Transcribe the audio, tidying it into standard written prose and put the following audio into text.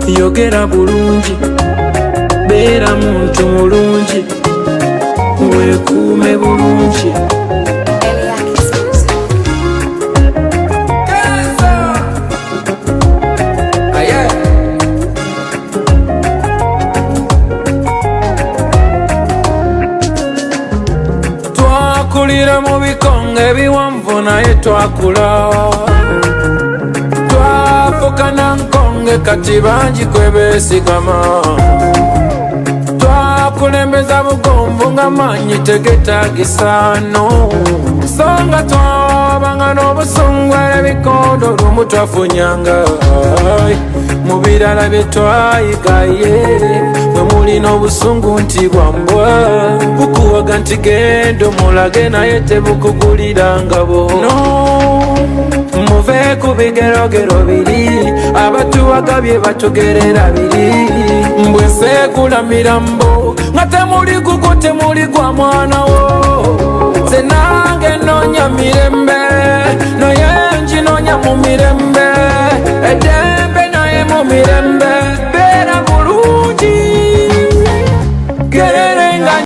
yogera bulungi, beera muntu mulungi, weekuume bulungi. Twakulira mu bikonge ebiwanvu naye twakula, twafukana nkonge kati bangi kwe beesigama, twakulembeza bugonvu nga maanyi tegetaagisa no, so nga twabanga n'obusungu era ebikondo olumu twafunyanga mu birala bye twayigaye, bwe mulina obusungu nti bwambwa bukuwaga nti genda omulage naye tebukugulira ngabo no. Muve ku bigerogero biri abatuwagabye batugerera biri, mbwe nseekulamira mbo nga temuli gugo temuli gwa mwana wo,